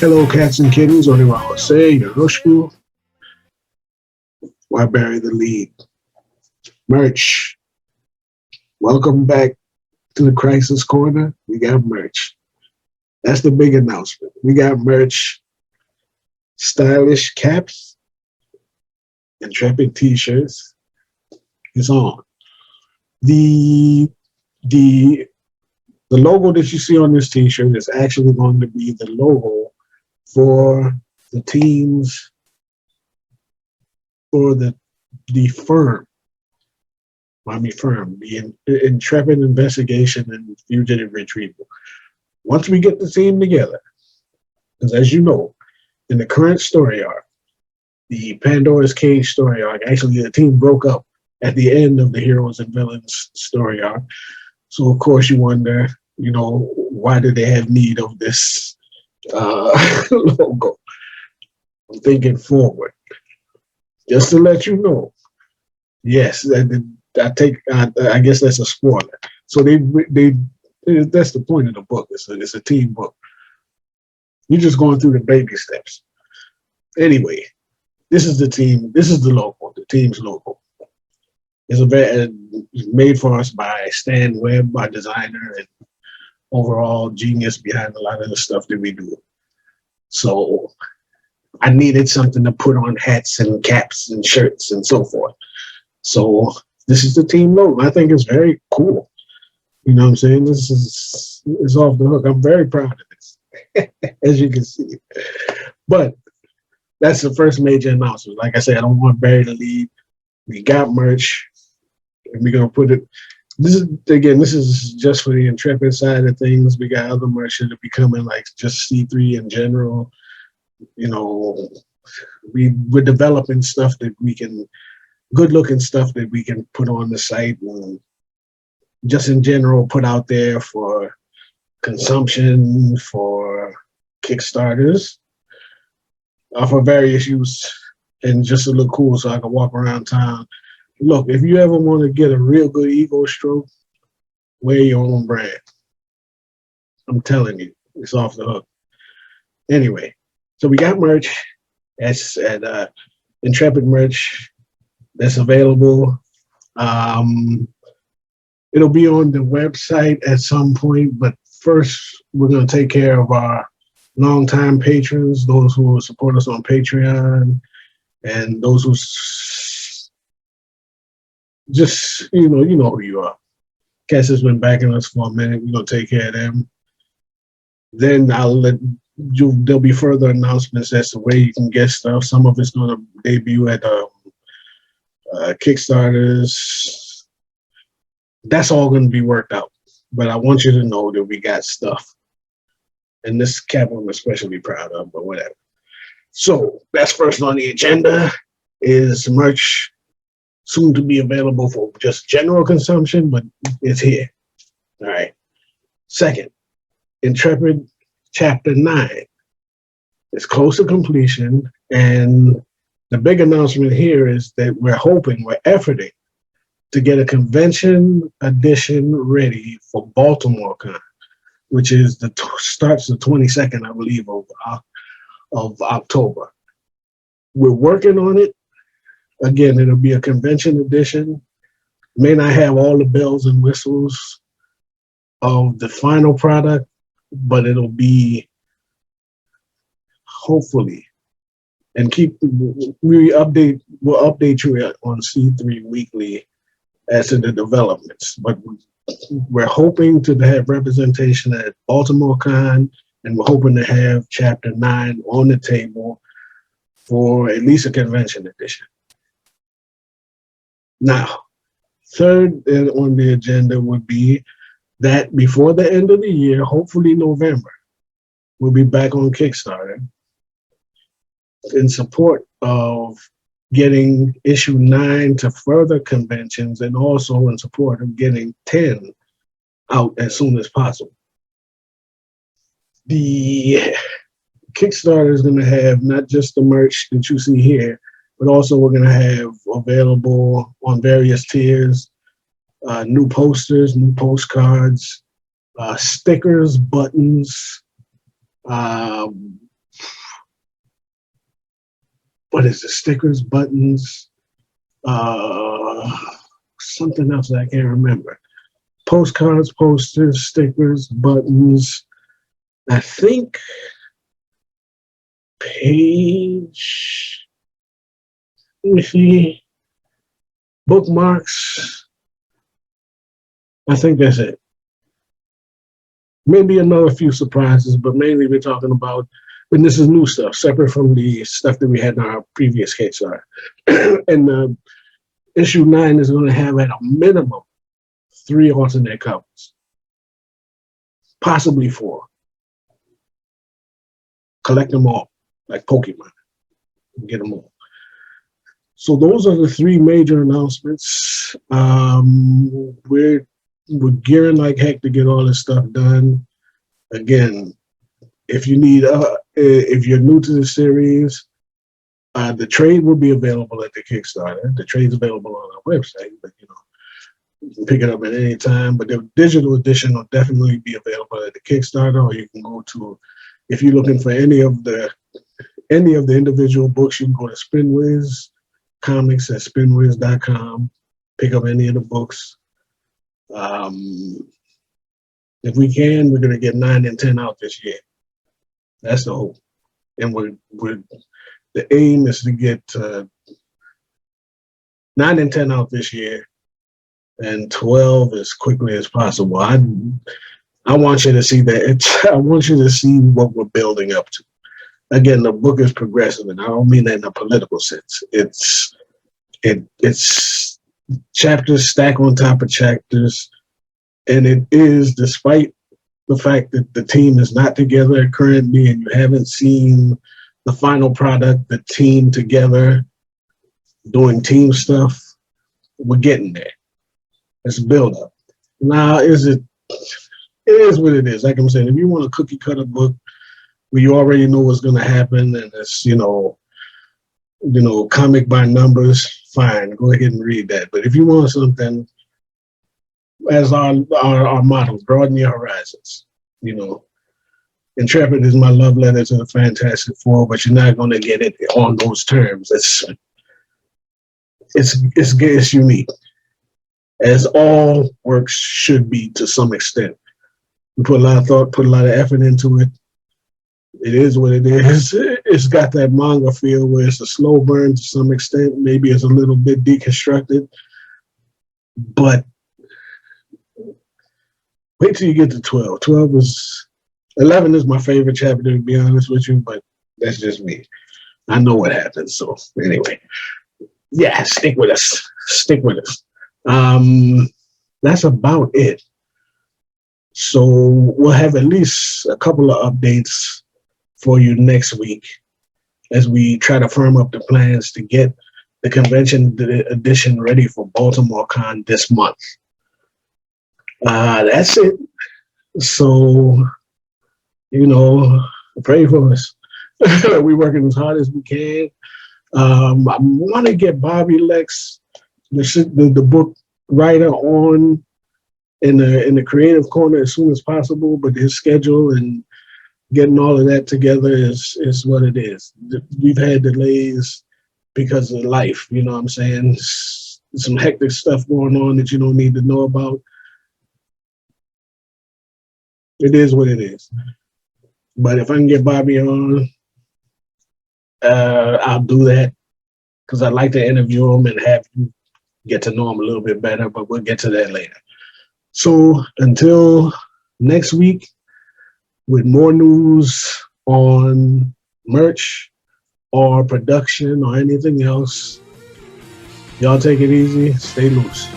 Hello, cats and kittens. Oniwa Jose, Yoroshiku. Why bury the lead? Merch. Welcome back to the Crisis Corner. We got merch. That's the big announcement. We got merch, stylish caps, Intrepid t-shirts. It's on. The the the logo that you see on this t-shirt is actually going to be the logo for the teams for the firm, the Intrepid Investigation and Fugitive Retrieval. Once we get the team together, because as you know, in the current story arc, the Pandora's Cage story arc, actually the team broke up at the end of the Heroes and Villains story arc. So of course you wonder, why do they have need of this logo? I'm thinking forward. Just to let you know, yes, I guess that's a spoiler. So that's the point of the book. It's a team book. You're just going through the baby steps. Anyway, this is the team. This is the logo, the team's logo. It's made for us by Stan Webb, our designer and overall genius behind a lot of the stuff that we do. So I needed something to put on hats and caps and shirts and so forth. So this is the team logo. I think it's very cool. You know what I'm saying? This is off the hook. I'm very proud of this, as you can see. But that's the first major announcement. Like I said, I don't want to bury the lead. We got merch, and we're gonna put it. This is just for the Intrepid side of things. We got other merch that are becoming like just C3 in general. We're developing stuff that we can, good looking stuff that we can put on the site and just in general put out there for consumption, for Kickstarters, for various use, and just to look cool so I can walk around town. Look, if you ever want to get a real good ego stroke, wear your own brand. I'm telling you, it's off the hook. Anyway, so we got merch at Intrepid merch that's available. It'll be on the website at some point, but first we're going to take care of our longtime patrons, those who will support us on Patreon, and those who just, you know who you are. Cass has been backing us for a minute. We're going to take care of them. Then there'll be further announcements as to where you can get stuff. Some of it's going to debut at Kickstarters. That's all going to be worked out. But I want you to know that we got stuff. And this cap I'm especially proud of, but whatever. So that's first on the agenda is merch, soon to be available for just general consumption, but it's here. All right. Second, Intrepid Chapter 9 is close to completion, and the big announcement here is that we're efforting to get a convention edition ready for Baltimore Con, which is starts the 22nd, I believe, of October. We're working on it. Again, it'll be a convention edition. May not have all the bells and whistles of the final product, but it'll be hopefully, and we'll update you on C3 weekly as to the developments. But we're hoping to have representation at Baltimore Con, and we're hoping to have Chapter 9 on the table for at least a convention edition. Now, third on the agenda would be that before the end of the year, hopefully November, we'll be back on Kickstarter in support of getting issue 9 to further conventions, and also in support of getting 10 out as soon as possible. The Kickstarter is going to have not just the merch that you see here, but also we're going to have available on various tiers, new posters, new postcards, stickers, buttons, what is it? Stickers, buttons, something else that I can't remember. Postcards, posters, stickers, buttons. I think page. Let me see. Bookmarks. I think that's it. Maybe another few surprises, but mainly we're talking about, and this is new stuff, separate from the stuff that we had in our previous Kickstarter. And issue 9 is going to have at a minimum 3 alternate covers, possibly 4. Collect them all, like Pokemon. Get them all. So those are the 3 major announcements. We're gearing like heck to get all this stuff done. Again, if you need, if you're new to the series, the trade will be available at the Kickstarter. The trade's available on our website, but you can pick it up at any time. But the digital edition will definitely be available at the Kickstarter, or you can go to, if you're looking for any of the individual books, you can go to Spinwiz Comics at spinwiz.com. Pick up any of the books. If we can, we're going to get 9 and 10 out this year. That's the hope. And the aim is to get 9 and 10 out this year, and 12 as quickly as possible. I want you to see that. I want you to see what we're building up to. Again, the book is progressive, and I don't mean that in a political sense. It's chapters stack on top of chapters, and it is, despite the fact that the team is not together currently, and you haven't seen the final product, the team together doing team stuff, we're getting there. It's a build up. Now, it is what it is. Like I'm saying, if you want a cookie cutter book where you already know what's going to happen, and it's, comic by numbers, fine, go ahead and read that. But if you want something, as our motto, broaden your horizons. Intrepid is my love letter to the Fantastic Four, but you're not going to get it on those terms. It's unique, as all works should be to some extent. We put a lot of thought, put a lot of effort into it. It is what it is. It's got that manga feel where it's a slow burn to some extent. Maybe it's a little bit deconstructed, but wait till you get to 12. 11 is my favorite chapter, to be honest with you, but that's just me. I know what happens. So anyway, yeah, stick with us. Stick with us. That's about it. So we'll have at least a couple of updates for you next week as we try to firm up the plans to get the convention edition ready for Baltimore Con this month. That's it. So, pray for us. We're working as hard as we can. I want to get Bobby Lex, the book writer, on in the creative corner as soon as possible, but his schedule and getting all of that together is what it is. We've had delays because of life, you know what I'm saying? Some hectic stuff going on that you don't need to know about. It is what it is. But if I can get Bobby on, I'll do that, because I'd like to interview him and have you get to know him a little bit better, but we'll get to that later. So until next week, with more news on merch or production or anything else, y'all take it easy, stay loose.